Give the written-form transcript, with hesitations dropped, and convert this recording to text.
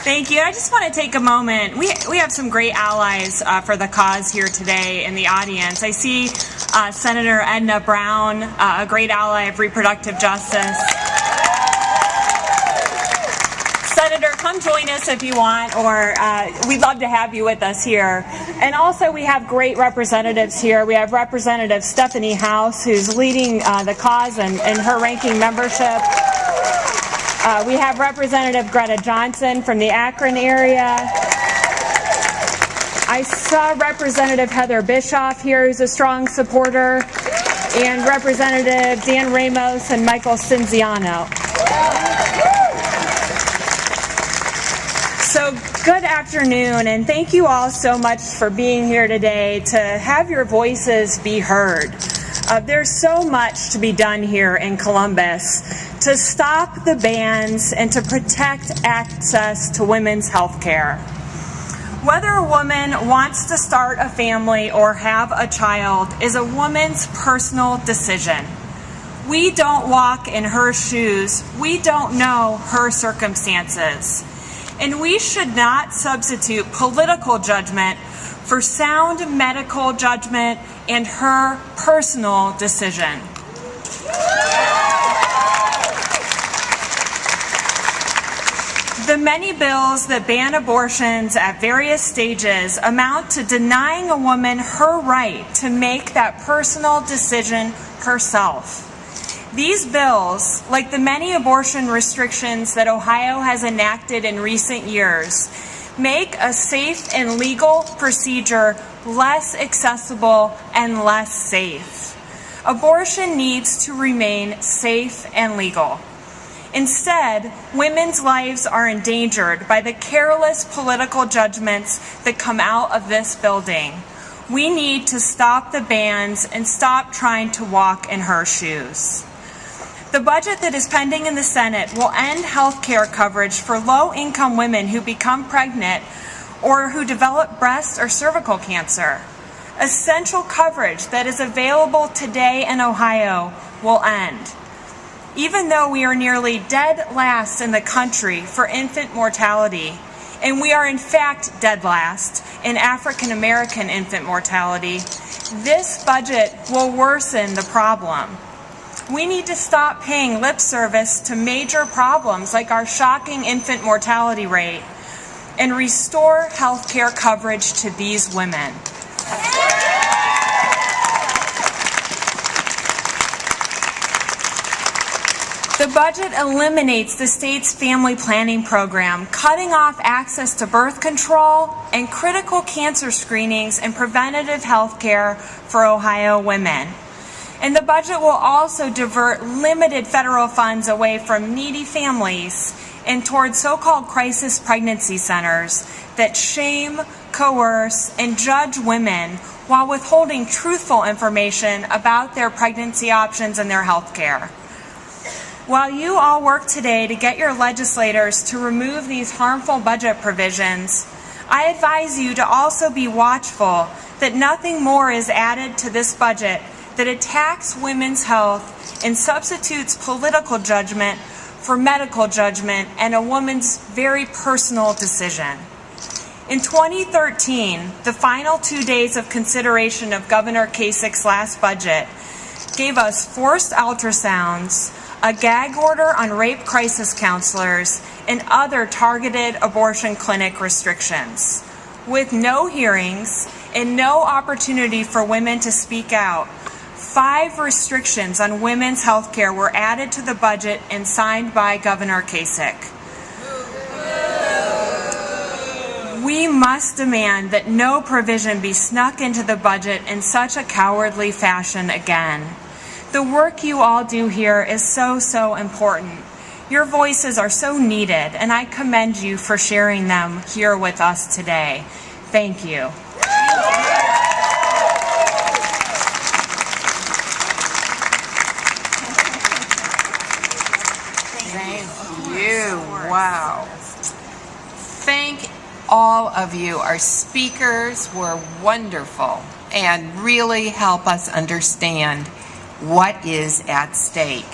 Thank you. I just want to take a moment. We have some great allies for the cause here today in the audience. I see Senator Edna Brown, a great ally of reproductive justice. Senator, come join us if you want, or we'd love to have you with us here. And also we have great representatives here. We have Representative Stephanie House, who's leading the cause and her ranking membership. We have Representative Greta Johnson from the Akron area. I saw Representative Heather Bischoff here, who's a strong supporter, and Representative Dan Ramos and Michael Cinziano. So good afternoon, and thank you all so much for being here today to have your voices be heard. There's so much to be done here in Columbus to stop the bans and to protect access to women's health care. Whether a woman wants to start a family or have a child is a woman's personal decision. We don't walk in her shoes. We don't know her circumstances. And we should not substitute political judgment for sound medical judgment and her personal decision. The many bills that ban abortions at various stages amount to denying a woman her right to make that personal decision herself. These bills, like the many abortion restrictions that Ohio has enacted in recent years, make a safe and legal procedure less accessible and less safe. Abortion needs to remain safe and legal. Instead, women's lives are endangered by the careless political judgments that come out of this building. We need to stop the bans and stop trying to walk in her shoes. The budget that is pending in the Senate will end health care coverage for low-income women who become pregnant or who develop breast or cervical cancer. Essential coverage that is available today in Ohio will end. Even though we are nearly dead last in the country for infant mortality, and we are in fact dead last in African American infant mortality, this budget will worsen the problem. We need to stop paying lip service to major problems like our shocking infant mortality rate and restore health care coverage to these women. The budget eliminates the state's family planning program, cutting off access to birth control and critical cancer screenings and preventative health care for Ohio women. And the budget will also divert limited federal funds away from needy families and towards so-called crisis pregnancy centers that shame, coerce, and judge women while withholding truthful information about their pregnancy options and their health care. While you all work today to get your legislators to remove these harmful budget provisions, I advise you to also be watchful that nothing more is added to this budget that attacks women's health and substitutes political judgment for medical judgment and a woman's very personal decision. In 2013, the final 2 days of consideration of Governor Kasich's last budget gave us forced ultrasounds, a gag order on rape crisis counselors, and other targeted abortion clinic restrictions. With no hearings and no opportunity for women to speak out, 5 restrictions on women's health care were added to the budget and signed by Governor Kasich. We must demand that no provision be snuck into the budget in such a cowardly fashion again. The work you all do here is so important. Your voices are so needed, and I commend you for sharing them here with us today. Thank you. Thank you. Wow. Thank all of you. Our speakers were wonderful and really help us understand what is at stake.